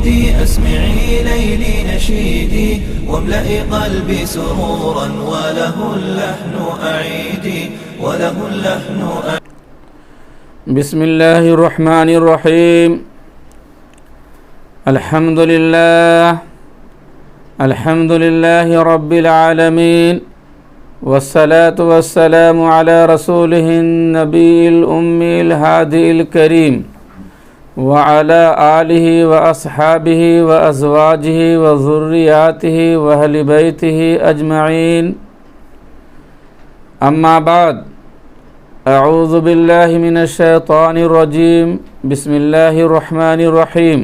عيدي أسمعي ليلي نشيدي واملئ قلبي سرورا وله اللحن أعيدي وله اللحن بسم الله الرحمن الرحيم الحمد لله رب العالمين والصلاة والسلام على رسوله النبي الأمي الهادي الكريم وعلى آله وأصحابه وأزواجه وذرياته وأهل بيته أجمعين أما بعد أعوذ بالله من الشيطان الرجيم بسم الله الرحمن الرحيم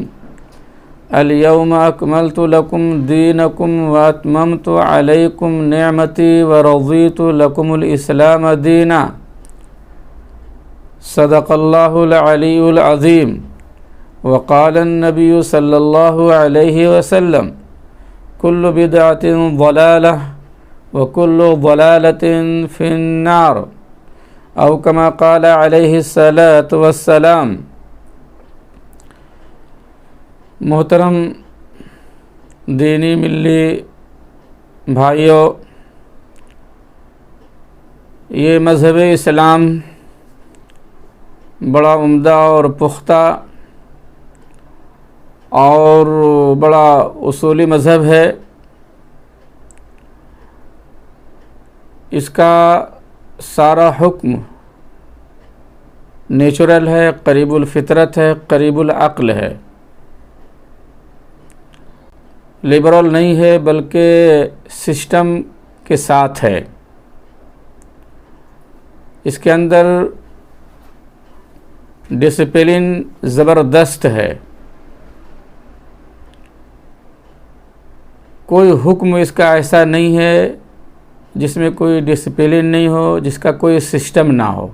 اليوم أكملت لكم دينكم وأتممت عليكم نعمتي ورضيت لكم الإسلام دينا صدق الله العلي العظيم وقال النبي صلى الله عليه وسلم كل بدعة ضلالة وكل ضلالة في النار او كما قال علیہ الصلاۃ والسلام۔ محترم دینی ملی بھائیوں، یہ مذہب اسلام بڑا عمدہ اور پختہ اور بڑا اصولی مذہب ہے۔ اس کا سارا حکم نیچرل ہے، قریب الفطرت ہے، قریب العقل ہے، لبرل نہیں ہے بلکہ سسٹم کے ساتھ ہے۔ اس کے اندر ڈسپلن زبردست ہے، کوئی حکم اس کا ایسا نہیں ہے جس میں کوئی ڈسپلن نہیں ہو، جس کا کوئی سسٹم نہ ہو۔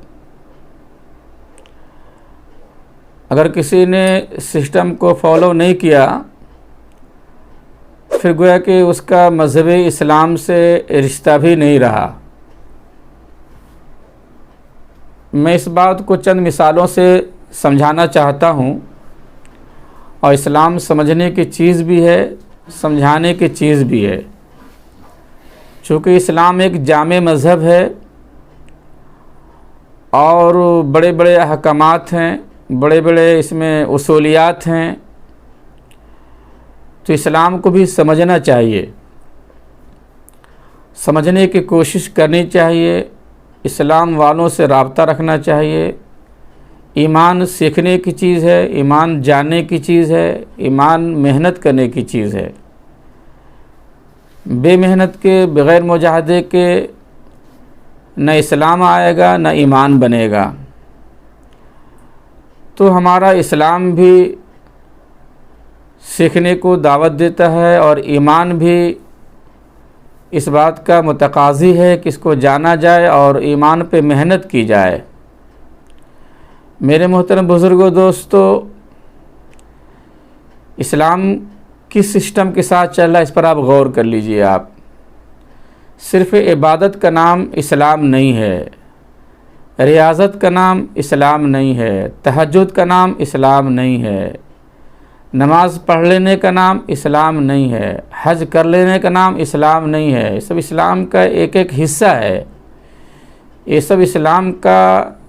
اگر کسی نے سسٹم کو فالو نہیں کیا پھر گویا کہ اس کا مذہب اسلام سے رشتہ بھی نہیں رہا۔ میں اس بات کو چند مثالوں سے سمجھانا چاہتا ہوں، اور اسلام سمجھنے کی چیز بھی ہے، سمجھانے کی چیز بھی ہے۔ چونکہ اسلام ایک جامع مذہب ہے اور بڑے بڑے احکامات ہیں، بڑے بڑے اس میں اصولیات ہیں، تو اسلام کو بھی سمجھنا چاہیے، سمجھنے کی کوشش کرنی چاہیے، اسلام والوں سے رابطہ رکھنا چاہیے۔ ایمان سیکھنے کی چیز ہے، ایمان جاننے کی چیز ہے، ایمان محنت کرنے کی چیز ہے۔ بے محنت کے، بغیر مجاہدے کے نہ اسلام آئے گا نہ ایمان بنے گا۔ تو ہمارا اسلام بھی سیکھنے کو دعوت دیتا ہے، اور ایمان بھی اس بات کا متقاضی ہے کہ اس کو جانا جائے اور ایمان پہ محنت کی جائے۔ میرے محترم بزرگوں، دوستو، اسلام کس سسٹم کے ساتھ چل رہا ہے اس پر آپ غور کر لیجئے۔ آپ صرف عبادت کا نام اسلام نہیں ہے، ریاضت کا نام اسلام نہیں ہے، تہجد کا نام اسلام نہیں ہے، نماز پڑھ لینے کا نام اسلام نہیں ہے، حج کر لینے کا نام اسلام نہیں ہے۔ یہ سب اسلام کا ایک ایک حصہ ہے، یہ سب اسلام کا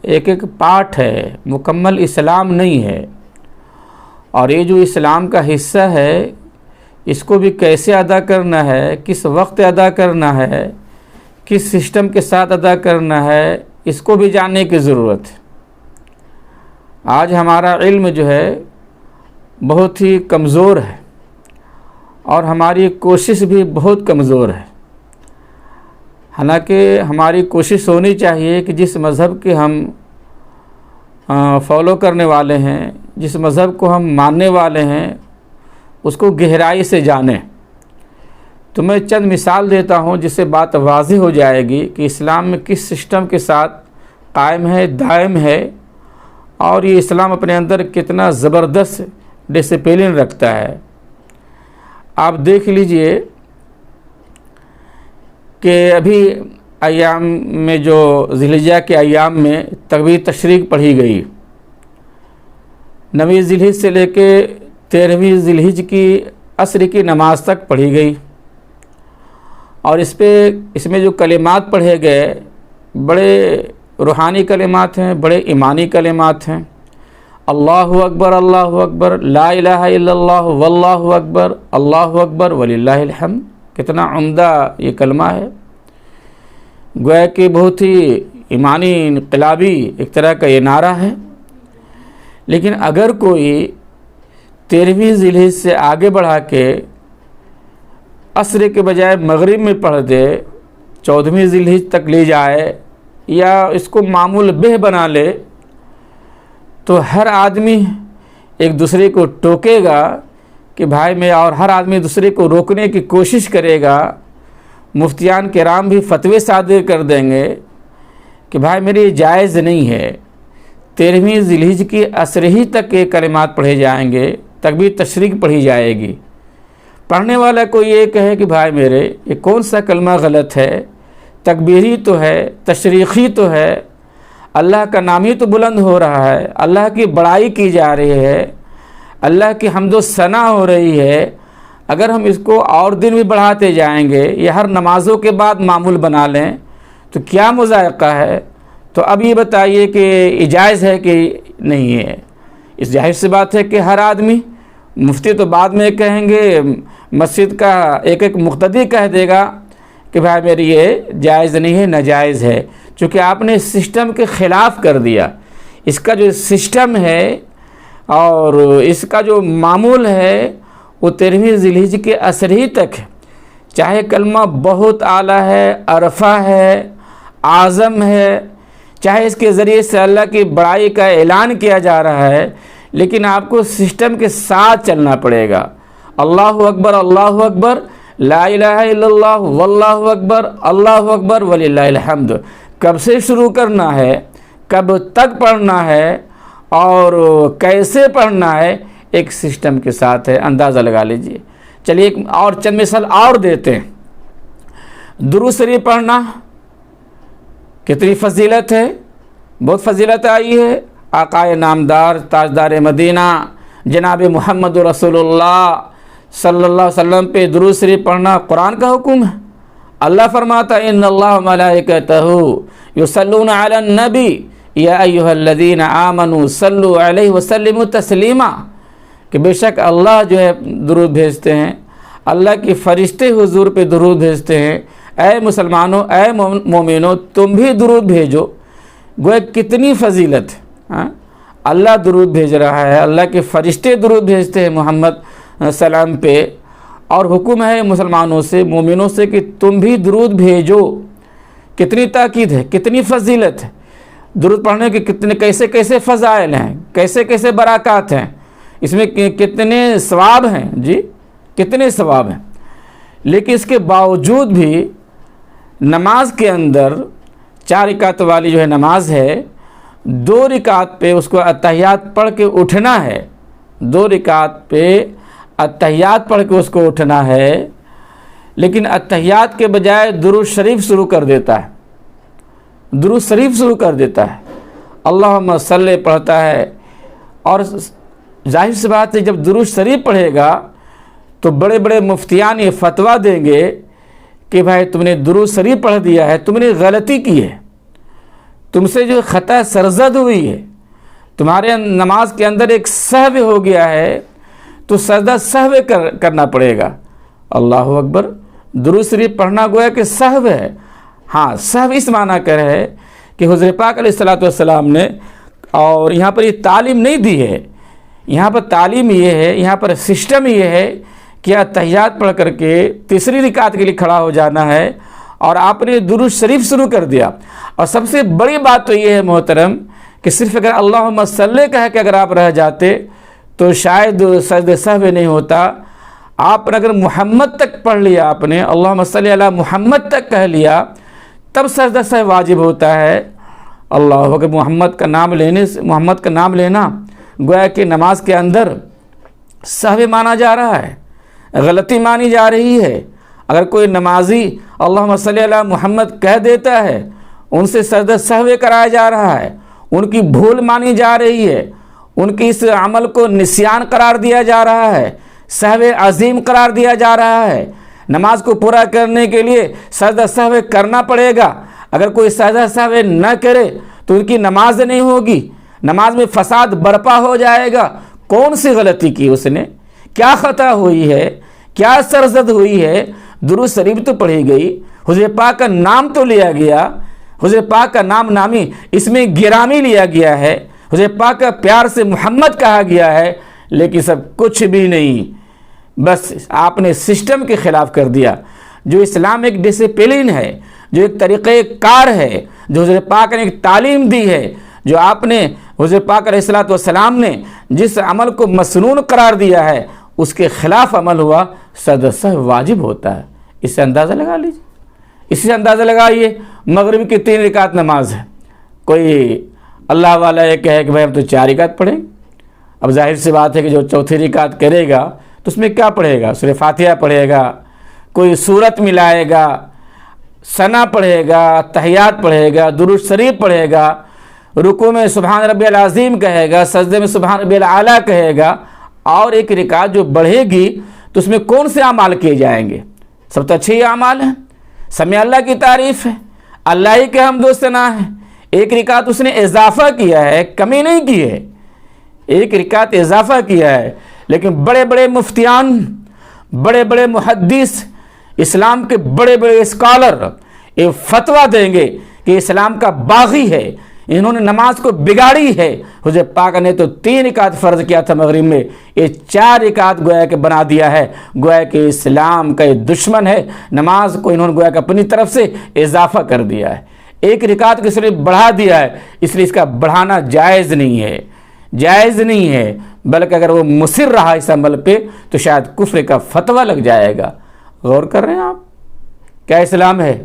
ایک ایک پارٹ ہے، مکمل اسلام نہیں ہے۔ اور یہ جو اسلام کا حصہ ہے اس کو بھی کیسے ادا کرنا ہے، کس وقت ادا کرنا ہے، کس سسٹم کے ساتھ ادا کرنا ہے، اس کو بھی جاننے کی ضرورت ہے۔ آج ہمارا علم جو ہے بہت ہی کمزور ہے، اور ہماری کوشش بھی بہت کمزور ہے۔ حالانکہ ہماری کوشش ہونی چاہیے کہ جس مذہب کے ہم فالو کرنے والے ہیں، جس مذہب کو ہم ماننے والے ہیں، اس کو گہرائی سے جانیں۔ تو میں چند مثال دیتا ہوں جس سے بات واضح ہو جائے گی کہ اسلام میں کس سسٹم کے ساتھ قائم ہے، دائم ہے، اور یہ اسلام اپنے اندر کتنا زبردست ڈسپلن رکھتا ہے۔ آپ دیکھ لیجئے کہ ابھی ایام میں جو ذی الحجہ کے ایام میں تکبیر تشریق پڑھی گئی، 9 ذی الحجہ سے لے کے 13ویں ذی الحجہ کی عصر کی نماز تک پڑھی گئی، اور اس میں جو کلمات پڑھے گئے بڑے روحانی کلمات ہیں، بڑے ایمانی کلمات ہیں۔ اللہ اکبر، اللہ اکبر، لا الہ الا اللہ، واللہ اکبر، اللہ اکبر وللہ الحمد۔ کتنا عمدہ یہ کلمہ ہے، گویا کہ بہت ہی ایمانی انقلابی ایک طرح کا یہ نعرہ ہے۔ لیکن اگر کوئی 13ویں ذی الحجہ سے آگے بڑھا کے عصر کے بجائے مغرب میں پڑھ دے، 14ویں ذی الحجہ تک لے جائے، یا اس کو معمول بہ بنا لے، تو ہر آدمی ایک دوسرے کو ٹوکے گا کہ بھائی میں، اور ہر آدمی دوسرے کو روکنے کی کوشش کرے گا۔ مفتیان کرام بھی فتوے صادر کر دیں گے کہ بھائی میرے یہ جائز نہیں ہے۔ 13ویں ذی الحجہ کی عصر ہی تک یہ کلمات پڑھے جائیں گے، تکبیر تشریق پڑھی جائے گی۔ پڑھنے والا کو یہ کہے کہ بھائی میرے یہ کون سا کلمہ غلط ہے، تکبیری تو ہے، تشریقی تو ہے، اللہ کا نام ہی تو بلند ہو رہا ہے، اللہ کی بڑائی کی جا رہی ہے، اللہ کی حمد و ثنا ہو رہی ہے۔ اگر ہم اس کو اور دن بھی بڑھاتے جائیں گے یا ہر نمازوں کے بعد معمول بنا لیں تو کیا مذائقہ ہے؟ تو اب یہ بتائیے کہ یہ جائز ہے کہ نہیں ہے؟ اس ظاہر سی بات ہے کہ ہر آدمی، مفتی تو بعد میں کہیں گے، مسجد کا ایک ایک مقتدی کہہ دے گا کہ بھائی میری یہ جائز نہیں ہے، ناجائز ہے، چونکہ آپ نے سسٹم کے خلاف کر دیا۔ اس کا جو سسٹم ہے اور اس کا جو معمول ہے وہ 13ویں ذی الحجہ کے عصر ہی تک ہے، چاہے کلمہ بہت اعلیٰ ہے، عرفہ ہے، اعظم ہے، چاہے اس کے ذریعے سے اللہ کی بڑائی کا اعلان کیا جا رہا ہے، لیکن آپ کو سسٹم کے ساتھ چلنا پڑے گا۔ اللہ اکبر، اللہ اکبر، لا الہ الا اللہ، واللہ اکبر، اللہ اکبر وللہ الحمد۔ کب سے شروع کرنا ہے، کب تک پڑھنا ہے اور کیسے پڑھنا ہے، ایک سسٹم کے ساتھ ہے، اندازہ لگا لیجئے۔ چلیے ایک اور چند مثال اور دیتے ہیں۔ درود شریف پڑھنا کتنی فضیلت ہے، بہت فضیلت آئی ہے۔ آقائے نامدار تاجدار مدینہ جناب محمد رسول اللہ صلی اللہ علیہ وسلم پہ درود شریف پڑھنا قرآن کا حکم ہے۔ اللہ فرماتا ہے ان اللہ ملائکتہ یصلون علی النبی یا ایھا الذین آمنوا صلوا علیہ وسلموا تسلیما، کہ بے شک اللہ جو ہے درود بھیجتے ہیں، اللہ کی فرشتے حضور پہ درود بھیجتے ہیں۔ اے مسلمانوں، اے مومنوں، تم بھی درود بھیجو۔ گویا کتنی فضیلت ہے، اللہ درود بھیج رہا ہے، اللہ کے فرشتے درود بھیجتے ہیں محمد سلام پہ، اور حکم ہے مسلمانوں سے، مومنوں سے کہ تم بھی درود بھیجو۔ کتنی تاکید ہے، کتنی فضیلت ہے، درود پڑھنے کے کتنے کیسے کیسے فضائل ہیں، کیسے کیسے برکات ہیں، اس میں کتنے ثواب ہیں، جی کتنے ثواب ہیں۔ لیکن اس کے باوجود بھی نماز کے اندر 4 رکعت والی جو ہے نماز ہے، 2 رکعت پہ اس کو اتحیات پڑھ کے اٹھنا ہے، 2 رکعت پہ اتحیات پڑھ کے اس کو اٹھنا ہے، لیکن اتحیات کے بجائے درود شریف شروع کر دیتا ہے، درود شریف شروع کر دیتا ہے، اللہم صلی پڑھتا ہے۔ اور ظاہر سی بات ہے جب درود شریف پڑھے گا تو بڑے بڑے مفتیان یہ فتویٰ دیں گے کہ بھائی تم نے درود شریف پڑھ دیا ہے، تم نے غلطی کی ہے، تم سے جو خطا سرزد ہوئی ہے، تمہارے نماز کے اندر ایک سہو ہو گیا ہے، تو سجدہ سہو کرنا پڑے گا۔ اللہ اکبر، درود شریف پڑھنا گویا کہ سہو ہے۔ ہاں، سہو اس معنی کر ہے کہ حضور پاک علیہ الصلوۃ والسلام نے، اور یہاں پر یہ تعلیم نہیں دی ہے، یہاں پر تعلیم یہ ہے، یہاں پر سسٹم یہ ہے کہ اتحیات پڑھ کر کے 3ری رکعت کے لیے کھڑا ہو جانا ہے، اور آپ نے درود شریف شروع کر دیا۔ اور سب سے بڑی بات تو یہ ہے محترم کہ صرف اگر اللہم صلی کہہ کے اگر آپ رہ جاتے تو شاید سجدہ سہو نہیں ہوتا۔ آپ نے اگر محمد تک پڑھ لیا، آپ نے اللہم صلی علی محمد تک کہہ لیا، تب سجدہ سہو واجب ہوتا ہے۔ اللہ اکبر، محمد کا نام لینا گویا کہ نماز کے اندر سہو مانا جا رہا ہے، غلطی مانی جا رہی ہے۔ اگر کوئی نمازی اللہم صلی علی محمد کہہ دیتا ہے، ان سے سجدہ سہو کرایا جا رہا ہے، ان کی بھول مانی جا رہی ہے، ان کی اس عمل کو نسیان قرار دیا جا رہا ہے، سہو عظیم قرار دیا جا رہا ہے۔ نماز کو پورا کرنے کے لیے سجدہ سہو کرنا پڑے گا، اگر کوئی سجدہ سہو نہ کرے تو ان کی نماز نہیں ہوگی، نماز میں فساد برپا ہو جائے گا۔ کون سی غلطی کی اس نے؟ کیا خطا ہوئی ہے؟ کیا سرزد ہوئی ہے؟ درود شریف تو پڑھی گئی، حضور پاک کا نام تو لیا گیا، حضور پاک کا نام نامی اس میں گرامی لیا گیا ہے، حضور پاک کا پیار سے محمد کہا گیا ہے، لیکن سب کچھ بھی نہیں، بس آپ نے سسٹم کے خلاف کر دیا۔ جو اسلام ایک ڈسپلن ہے، جو ایک طریقہ کار ہے، جو حضور پاک نے ایک تعلیم دی ہے، جو آپ نے حضور پاک علیہ الصلوۃ والسلام نے جس عمل کو مسنون قرار دیا ہے اس کے خلاف عمل ہوا، سجدہ سہو واجب ہوتا ہے۔ اس سے اندازہ لگا لیجیے، اس سے اندازہ لگائیے۔ مغرب کی 3 رکعت نماز ہے، کوئی اللہ والا یہ کہے کہ بھائی ہم تو 4 رکعت پڑھیں، اب ظاہر سی بات ہے کہ جو 4تھی رکعت کرے گا تو اس میں کیا پڑھے گا؟ سورہ فاتحہ پڑھے گا، کوئی سورت ملائے گا، ثنا پڑھے گا، تحیات پڑھے گا، درود شریف پڑھے گا، رکوع میں سبحان ربی العظیم کہے گا، سجدے میں سبحان ربی الاعلیٰ کہے گا، اور ایک رکعت جو بڑھے گی تو اس میں کون سے اعمال کیے جائیں گے؟ سب تو اچھے ہی اعمال ہیں، سمع اللہ کی تعریف ہے، اللہ ہی کے حمد و ثنا ہے۔ ایک رکعت اس نے اضافہ کیا ہے، کمی نہیں کی ہے، ایک رکعت اضافہ کیا ہے، لیکن بڑے بڑے مفتیان، بڑے بڑے محدث، اسلام کے بڑے بڑے اسکالر یہ فتویٰ دیں گے کہ اسلام کا باغی ہے، انہوں نے نماز کو بگاڑی ہے۔ حضور پاک نے تو 3 رکعت فرض کیا تھا مغرب میں، یہ 4 رکعت گویا کہ بنا دیا ہے، گویا کہ اسلام کا یہ دشمن ہے۔ نماز کو انہوں نے گویا کہ اپنی طرف سے اضافہ کر دیا ہے، ایک رکعت کو اس نے بڑھا دیا ہے، اس لیے اس کا بڑھانا جائز نہیں ہے، جائز نہیں ہے، بلکہ اگر وہ مصر رہا اس عمل پہ تو شاید کفر کا فتویٰ لگ جائے گا۔ غور کر رہے ہیں آپ؟ کیا اسلام ہے؟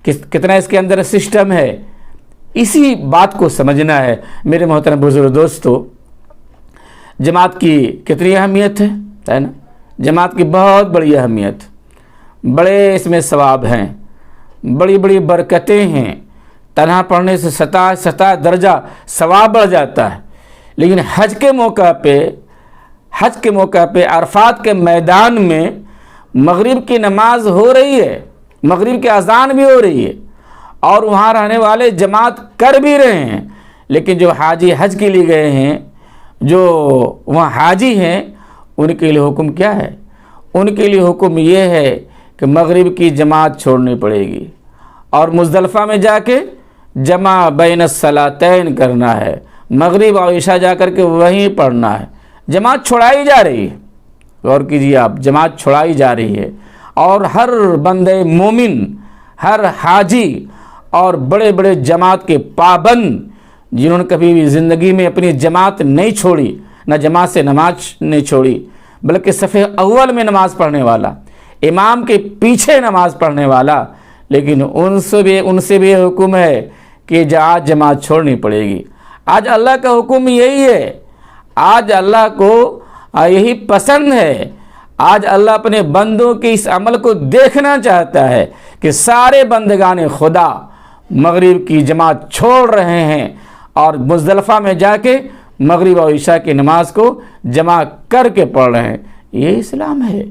کتنا اس کے اندر سسٹم ہے؟ اسی بات کو سمجھنا ہے میرے محترم بزرگ دوستو۔ جماعت کی کتنی اہمیت ہے نا؟ جماعت کی بہت بڑی اہمیت، بڑے اس میں ثواب ہیں، بڑی بڑی برکتیں ہیں، تنہا پڑھنے سے 7 درجہ ثواب بڑھ جاتا ہے، لیکن حج کے موقع پہ عرفات کے میدان میں مغرب کی نماز ہو رہی ہے، مغرب کی اذان بھی ہو رہی ہے، اور وہاں رہنے والے جماعت کر بھی رہے ہیں، لیکن جو حاجی حج کے لیے گئے ہیں، جو وہاں حاجی ہیں، ان کے لیے حکم کیا ہے؟ ان کے لیے حکم یہ ہے کہ مغرب کی جماعت چھوڑنی پڑے گی، اور مزدلفہ میں جا کے جمع بین الصلاتین کرنا ہے، مغرب اور عشاء جا کر کے وہیں پڑھنا ہے۔ جماعت چھوڑائی جا رہی ہے، غور کیجیے آپ، جماعت چھوڑائی جا رہی ہے، اور ہر بندے مومن، ہر حاجی اور بڑے بڑے جماعت کے پابند جنہوں نے کبھی بھی زندگی میں اپنی جماعت نہیں چھوڑی، نہ جماعت سے نماز نہیں چھوڑی، بلکہ صف اول میں نماز پڑھنے والا، امام کے پیچھے نماز پڑھنے والا، لیکن ان سے بھی حکم ہے کہ آج جماعت چھوڑنی پڑے گی۔ آج اللہ کا حکم یہی ہے، آج اللہ کو یہی پسند ہے، آج اللہ اپنے بندوں کے اس عمل کو دیکھنا چاہتا ہے کہ سارے بندگان خدا مغرب کی جماعت چھوڑ رہے ہیں اور مزدلفہ میں جا کے مغرب اور عشاء کی نماز کو جمع کر کے پڑھ رہے ہیں۔ یہ اسلام ہے،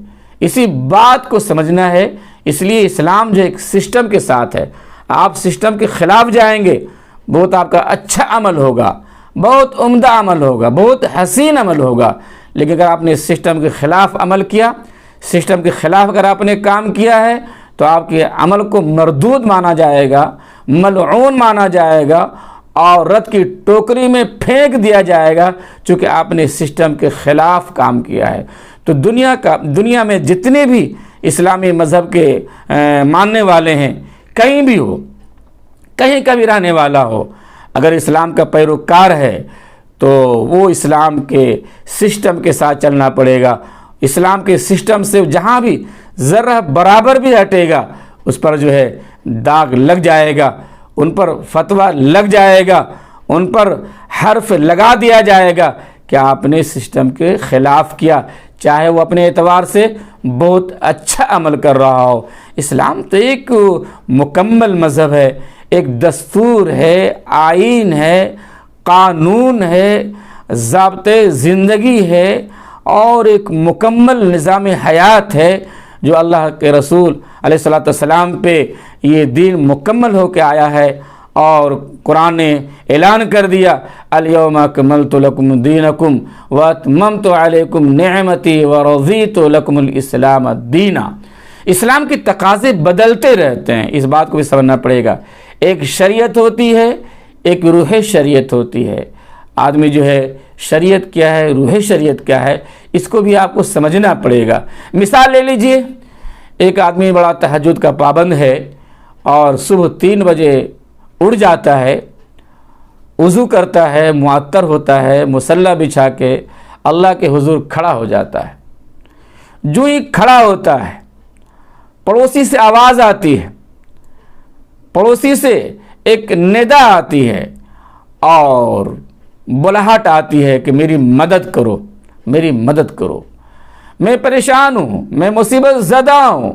اسی بات کو سمجھنا ہے۔ اس لیے اسلام جو ایک سسٹم کے ساتھ ہے، آپ سسٹم کے خلاف جائیں گے، بہت آپ کا اچھا عمل ہوگا، بہت عمدہ عمل ہوگا، بہت حسین عمل ہوگا، لیکن اگر آپ نے سسٹم کے خلاف عمل کیا، سسٹم کے خلاف اگر آپ نے کام کیا ہے تو آپ کے عمل کو مردود مانا جائے گا، ملعون مانا جائے گا، اور رد کی ٹوکری میں پھینک دیا جائے گا، چونکہ آپ نے سسٹم کے خلاف کام کیا ہے۔ تو دنیا میں جتنے بھی اسلامی مذہب کے ماننے والے ہیں، کہیں بھی ہو، کہیں کا بھی رہنے والا ہو، اگر اسلام کا پیروکار ہے تو وہ اسلام کے سسٹم کے ساتھ چلنا پڑے گا۔ اسلام کے سسٹم سے جہاں بھی ذرہ برابر بھی ہٹے گا، اس پر جو ہے داغ لگ جائے گا، ان پر فتویٰ لگ جائے گا، ان پر حرف لگا دیا جائے گا کہ آپ نے سسٹم کے خلاف کیا، چاہے وہ اپنے اعتبار سے بہت اچھا عمل کر رہا ہو۔ اسلام تو ایک مکمل مذہب ہے، ایک دستور ہے، آئین ہے، قانون ہے، ضابطے زندگی ہے اور ایک مکمل نظام حیات ہے جو اللہ کے رسول علیہ الصلوۃ والسلام پہ یہ دین مکمل ہو کے آیا ہے۔ اور قرآن نے اعلان کر دیا الیوم اکملت لکم دینکم واتممت علیکم نعمتی ورضیت لکم الاسلام دینا۔ اسلام کے تقاضے بدلتے رہتے ہیں، اس بات کو بھی سمجھنا پڑے گا۔ ایک شریعت ہوتی ہے، ایک روح شریعت ہوتی ہے۔ آدمی جو ہے شریعت کیا ہے، روح شریعت کیا ہے، اس کو بھی آپ کو سمجھنا پڑے گا۔ مثال لے لیجئے، ایک آدمی بڑا تہجد کا پابند ہے اور صبح 3 بجے اٹھ جاتا ہے، وضو کرتا ہے، معطر ہوتا ہے، مصلی بچھا کے اللہ کے حضور کھڑا ہو جاتا ہے۔ جو ہی کھڑا ہوتا ہے پڑوسی سے آواز آتی ہے، پڑوسی سے ایک ندا آتی ہے اور بلاہٹ آتی ہے کہ میری مدد کرو، میری مدد کرو، میں پریشان ہوں، میں مصیبت زدہ ہوں،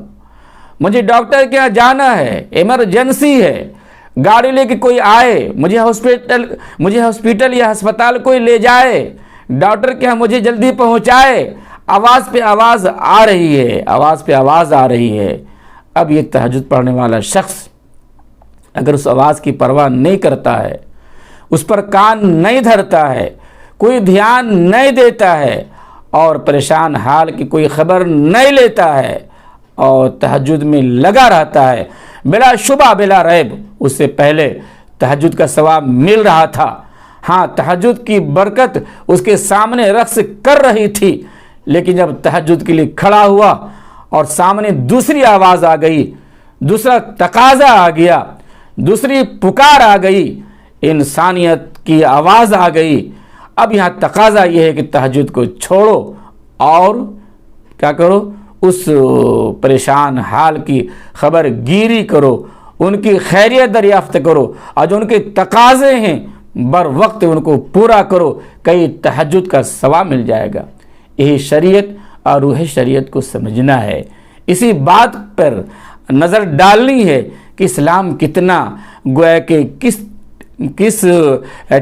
مجھے ڈاکٹر کے یہاں جانا ہے، ایمرجنسی ہے، گاڑی لے کے کوئی آئے، مجھے ہاسپٹل یا ہسپتال کوئی لے جائے، ڈاکٹر کے یہاں مجھے جلدی پہنچائے۔ آواز پہ آواز آ رہی ہے، آواز پہ آواز آ رہی ہے۔ اب یہ تہجد پڑھنے والا شخص اگر اس آواز کی پرواہ نہیں کرتا ہے، اس پر کان نہیں دھرتا ہے، کوئی دھیان نہیں دیتا ہے اور پریشان حال کی کوئی خبر نہیں لیتا ہے اور تہجد میں لگا رہتا ہے، بلا شبہ بلا ریب اس سے پہلے تہجد کا ثواب مل رہا تھا۔ ہاں، تہجد کی برکت اس کے سامنے رقص کر رہی تھی، لیکن جب تہجد کے لیے کھڑا ہوا اور سامنے دوسری آواز آ گئی، دوسرا تقاضا آ گیا، دوسری پکار آ گئی، انسانیت کی آواز آ گئی، اب یہاں تقاضا یہ ہے کہ تہجد کو چھوڑو اور کیا کرو، اس پریشان حال کی خبر گیری کرو، ان کی خیریت دریافت کرو اور جو ان کے تقاضے ہیں بر وقت ان کو پورا کرو، کئی تہجد کا ثواب مل جائے گا۔ یہی شریعت اور روح شریعت کو سمجھنا ہے، اسی بات پر نظر ڈالنی ہے کہ اسلام کتنا گویا کہ کس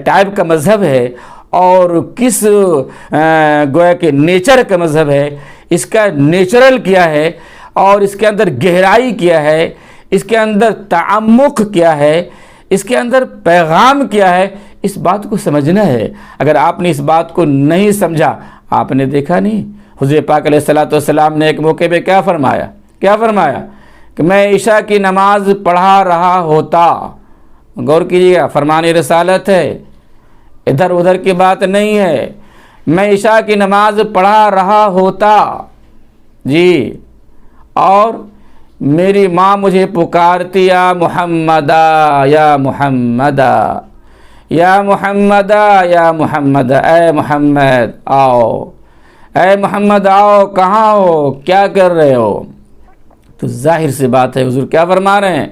ٹائپ کا مذہب ہے اور کس گویا کہ نیچر کا مذہب ہے، اس کا نیچرل کیا ہے اور اس کے اندر گہرائی کیا ہے، اس کے اندر تعمق کیا ہے، اس کے اندر پیغام کیا ہے، اس بات کو سمجھنا ہے۔ اگر آپ نے اس بات کو نہیں سمجھا، آپ نے دیکھا نہیں حضور پاک علیہ الصلوۃ والسلام نے ایک موقع پہ کیا فرمایا کہ میں عشاء کی نماز پڑھا رہا ہوتا، غور کیجیے گا، فرمان رسالت ہے، ادھر ادھر کی بات نہیں ہے، میں عشاء کی نماز پڑھا رہا ہوتا جی، اور میری ماں مجھے پکارتی یا محمدہ یا محمدہ یا محمدہ یا محمد، اے محمد آؤ، اے محمد آؤ، کہاں ہو، کیا کر رہے ہو؟ تو ظاہر سی بات ہے حضور کیا فرما رہے ہیں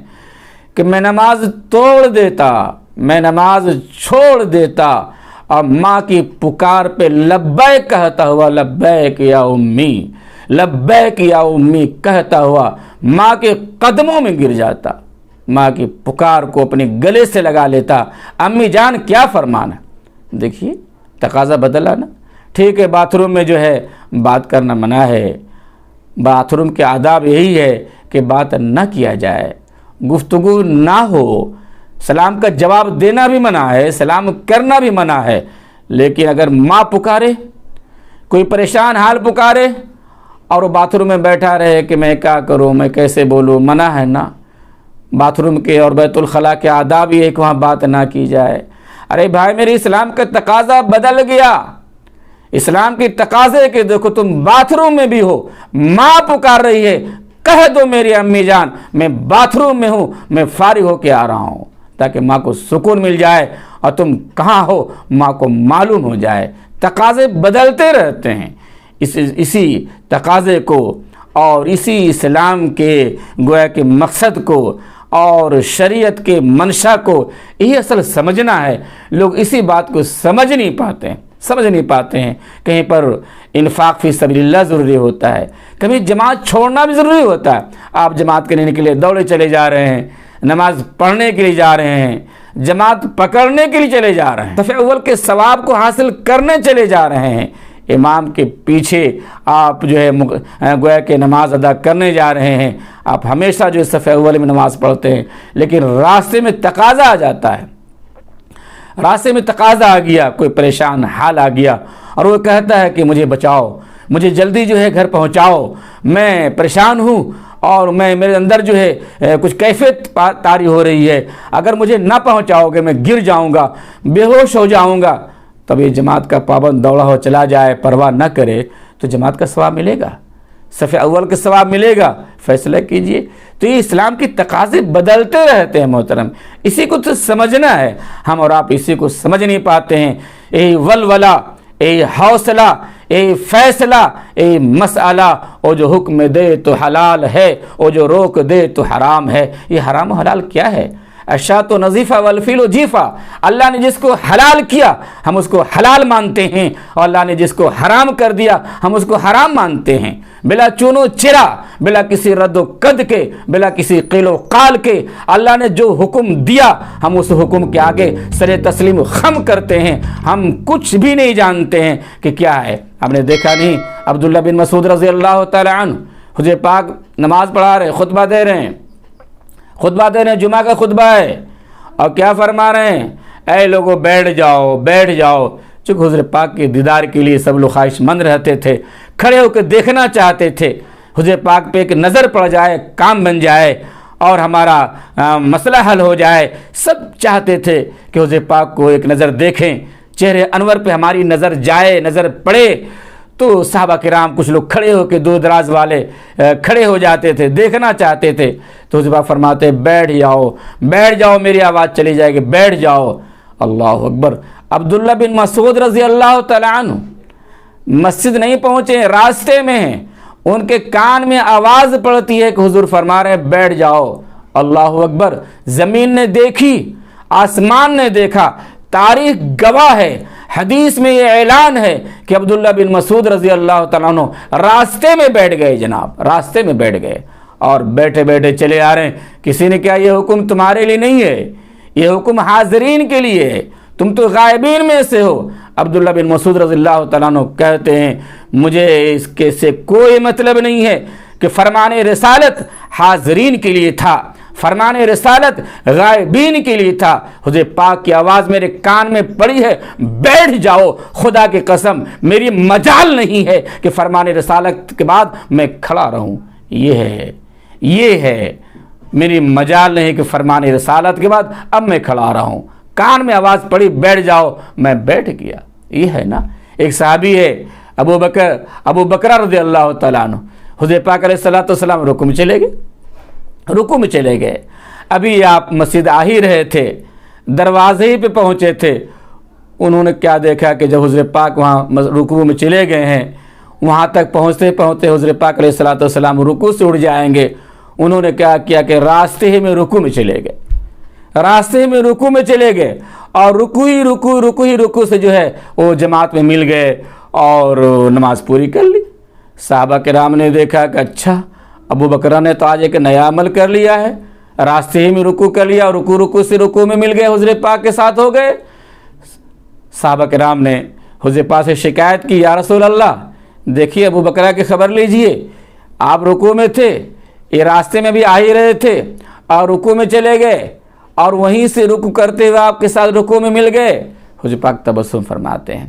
کہ میں نماز توڑ دیتا، میں نماز چھوڑ دیتا اور ماں کی پکار پہ لبیک کہتا ہوا، لبیک یا امی، لبیک یا امی کہتا ہوا ماں کے قدموں میں گر جاتا، ماں کی پکار کو اپنے گلے سے لگا لیتا، امی جان کیا فرمانا۔ دیکھیے تقاضا بدلا نا۔ ٹھیک ہے، باتھ روم میں جو ہے بات کرنا منع ہے، باتھ روم کے آداب یہی ہے کہ بات نہ کیا جائے، گفتگو نہ ہو، سلام کا جواب دینا بھی منع ہے، سلام کرنا بھی منع ہے، لیکن اگر ماں پکارے، کوئی پریشان حال پکارے اور وہ باتھ روم میں بیٹھا رہے کہ میں کیا کروں، میں کیسے بولوں، منع ہے نا۔ باتھ روم کے اور بیت الخلاء کے آداب یہ ہے کہ وہاں بات نہ کی جائے۔ ارے بھائی میرے اسلام کا تقاضا بدل گیا، اسلام کی تقاضے کہ دیکھو تم باتھ روم میں بھی ہو، ماں پکار رہی ہے، کہہ دو میری امی جان میں باتھ روم میں ہوں، میں فارغ ہو کے آ رہا ہوں، تاکہ ماں کو سکون مل جائے اور تم کہاں ہو ماں کو معلوم ہو جائے۔ تقاضے بدلتے رہتے ہیں، اسی تقاضے کو اور اسی اسلام کے گویا کے مقصد کو اور شریعت کے منشا کو یہی اصل سمجھنا ہے۔ لوگ اسی بات کو سمجھ نہیں پاتے ہیں۔ کہیں پر انفاق فی سبیل اللہ ضروری ہوتا ہے، کبھی جماعت چھوڑنا بھی ضروری ہوتا ہے۔ آپ جماعت کرنے کے لیے دوڑے چلے جا رہے ہیں، نماز پڑھنے کے لیے جا رہے ہیں، جماعت پکڑنے کے لیے چلے جا رہے ہیں، صف اول کے ثواب کو حاصل کرنے چلے جا رہے ہیں، امام کے پیچھے آپ جو ہے گویا کہ نماز ادا کرنے جا رہے ہیں، آپ ہمیشہ جو ہے صف اول میں نماز پڑھتے ہیں، لیکن راستے میں تقاضا آ جاتا ہے، راستے میں تقاضا آ گیا، کوئی پریشان حال آ گیا اور وہ کہتا ہے کہ مجھے بچاؤ، مجھے جلدی جو ہے گھر پہنچاؤ، میں پریشان ہوں اور میرے اندر جو ہے کچھ کیفیت طاری ہو رہی ہے، اگر مجھے نہ پہنچاؤ گے میں گر جاؤں گا، بے ہوش ہو جاؤں گا۔ تب یہ جماعت کا پابند دوڑا ہو چلا جائے، پرواہ نہ کرے، تو جماعت کا ثواب ملے گا، صف اول کا ثواب ملے گا۔ فیصلہ کیجئے۔ تو یہ اسلام کی تقاضے بدلتے رہتے ہیں محترم، اسی کو تو سمجھنا ہے، ہم اور آپ اسی کو سمجھ نہیں پاتے ہیں۔ اے ولولہ، اے حوصلہ، اے فیصلہ، اے مسئلہ، او جو حکم دے تو حلال ہے، او جو روک دے تو حرام ہے۔ یہ حرام و حلال کیا ہے؟ الشاۃ نظیفہ والفیل جیفہ، اللہ نے جس کو حلال کیا ہم اس کو حلال مانتے ہیں، اور اللہ نے جس کو حرام کر دیا ہم اس کو حرام مانتے ہیں، بلا چون و چرا، بلا کسی رد و قد کے، بلا کسی قیل و قال کے۔ اللہ نے جو حکم دیا ہم اس حکم کے آگے سر تسلیم خم کرتے ہیں، ہم کچھ بھی نہیں جانتے ہیں کہ کیا ہے۔ ہم نے دیکھا نہیں عبداللہ بن مسعود رضی اللہ تعالی عنہ حضور پاک نماز پڑھا رہے، خطبہ دے رہے ہیں، جمعہ کا خطبہ ہے، اور کیا فرما رہے ہیں؟ اے لوگو بیٹھ جاؤ، بیٹھ جاؤ۔ چونکہ حضور پاک کے دیدار کے لیے سب لوگ خواہش مند رہتے تھے، کھڑے ہو کے دیکھنا چاہتے تھے، حضور پاک پہ ایک نظر پڑ جائے، کام بن جائے اور ہمارا مسئلہ حل ہو جائے۔ سب چاہتے تھے کہ حضور پاک کو ایک نظر دیکھیں، چہرے انور پہ ہماری نظر جائے، نظر پڑے۔ تو صحابہ کرام کچھ لوگ کھڑے ہو کے، دور دراز والے کھڑے ہو جاتے تھے، دیکھنا چاہتے تھے۔ تو حضور پاک فرماتے بیٹھ جاؤ، بیٹھ جاؤ، میری آواز چلی جائے گی، بیٹھ جاؤ۔ اللہ اکبر۔ عبداللہ بن مسعود رضی اللہ تعالیٰ عنہ مسجد نہیں پہنچے، راستے میں ہیں، ان کے کان میں آواز پڑتی ہے کہ حضور فرما رہے ہیں بیٹھ جاؤ۔ اللہ اکبر۔ زمین نے دیکھی، آسمان نے دیکھا، تاریخ گواہ ہے، حدیث میں یہ اعلان ہے کہ عبداللہ بن مسعود رضی اللہ تعالیٰ عنہ راستے میں بیٹھ گئے، جناب راستے میں بیٹھ گئے، اور بیٹھے بیٹھے چلے آ رہے ہیں۔ کسی نے کہا یہ حکم تمہارے لیے نہیں ہے، یہ حکم حاضرین کے لیے ہے، تم تو غائبین میں سے ہو۔ عبداللہ بن مسعود رضی اللہ تعالیٰ عنہ کہتے ہیں مجھے اس کے سے کوئی مطلب نہیں ہے کہ فرمان رسالت حاضرین کے لیے تھا، فرمان رسالت غائبین کے لیے تھا۔ حضور پاک کی آواز میرے کان میں پڑی ہے بیٹھ جاؤ، خدا کی قسم میری مجال نہیں ہے کہ فرمان رسالت کے بعد میں کھڑا رہوں۔ یہ ہے میری مجال نہیں کہ فرمان رسالت کے بعد اب میں کھڑا رہوں۔ کان میں آواز پڑی بیٹھ جاؤ، میں بیٹھ گیا۔ یہ ہے نا۔ ایک صحابی ہے ابو بکر رضی اللہ تعالیٰ عنہ، حضور پاک علیہ الصلوۃ والسلام رکوع میں چلے گئے۔ ابھی آپ مسجد آ ہی رہے تھے، دروازے ہی پہ پہنچے تھے، انہوں نے کیا دیکھا کہ جب حضور پاک وہاں رکوع میں چلے گئے ہیں، وہاں تک پہنچتے پہنچتے حضور پاک علیہ الصلوۃ والسلام رکوع سے اٹھ جائیں گے، انہوں نے کیا کیا کہ راستے ہی میں رکوع میں چلے گئے، راستے میں رکوع میں چلے گئے، اور رکوع سے جو ہے وہ جماعت میں مل گئے اور نماز پوری کر لی۔ صحابہ کرام نے دیکھا کہ اچھا ابو بکر نے تو آج ایک نیا عمل کر لیا ہے، راستے ہی میں رکوع کر لیا، رکوع سے رکوع میں مل گئے، حضور پاک کے ساتھ ہو گئے۔ صحابہ کرام نے حضور پاک سے شکایت کی، یا رسول اللہ دیکھیے ابو بکر کی خبر لیجئے، آپ رکوع میں تھے، یہ راستے میں بھی آ ہی رہے تھے اور رکوع میں چلے گئے، اور وہیں سے رکوع کرتے ہوئے آپ کے ساتھ رکوع میں مل گئے۔ حضور پاک تبسم فرماتے ہیں،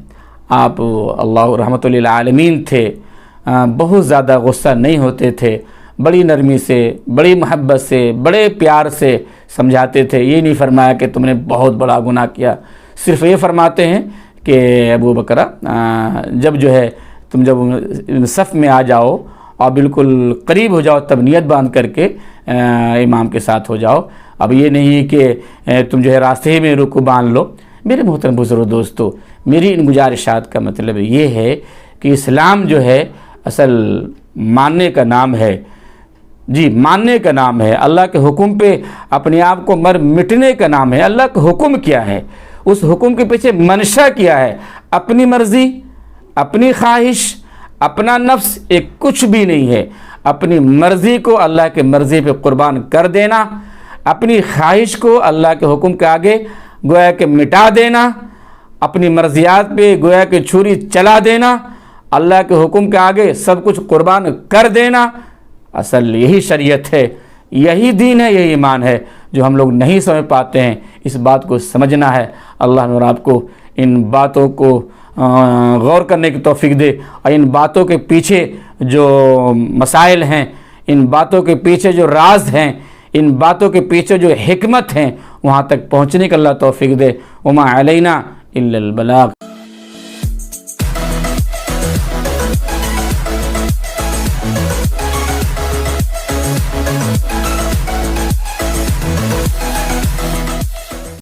آپ اللہ رحمت للعالمین تھے، بہت زیادہ غصہ نہیں ہوتے تھے، بڑی نرمی سے، بڑی محبت سے، بڑے پیار سے سمجھاتے تھے۔ یہ نہیں فرمایا کہ تم نے بہت بڑا گناہ کیا، صرف یہ فرماتے ہیں کہ ابو بکر جب جو ہے تم جب صف میں آ جاؤ اور بالکل قریب ہو جاؤ تب نیت باندھ کر کے امام کے ساتھ ہو جاؤ، اب یہ نہیں کہ تم جو ہے راستے ہی میں رکوع باندھ لو۔ میرے محترم بزرگ دوستو، میری ان گزارشات کا مطلب یہ ہے کہ اسلام جو ہے اصل ماننے کا نام ہے، جی ماننے کا نام ہے، اللہ کے حکم پہ اپنے آپ کو مٹنے کا نام ہے۔ اللہ کا حکم کیا ہے، اس حکم کے پیچھے منشا کیا ہے؟ اپنی مرضی، اپنی خواہش، اپنا نفس، ایک کچھ بھی نہیں ہے۔ اپنی مرضی کو اللہ کے مرضی پہ قربان کر دینا، اپنی خواہش کو اللہ کے حکم کے آگے گویا کہ مٹا دینا، اپنی مرضیات پہ گویا کہ چھری چلا دینا، اللہ کے حکم کے آگے سب کچھ قربان کر دینا، اصل یہی شریعت ہے، یہی دین ہے، یہی ایمان ہے جو ہم لوگ نہیں سمجھ پاتے ہیں۔ اس بات کو سمجھنا ہے۔ اللہ اور آپ کو ان باتوں کو غور کرنے کی توفیق دے، اور ان باتوں کے پیچھے جو مسائل ہیں، ان باتوں کے پیچھے جو راز ہیں، ان باتوں کے پیچھے جو حکمت ہیں، وہاں تک پہنچنے کا اللہ توفیق دے۔ وما علینا الا البلاغ۔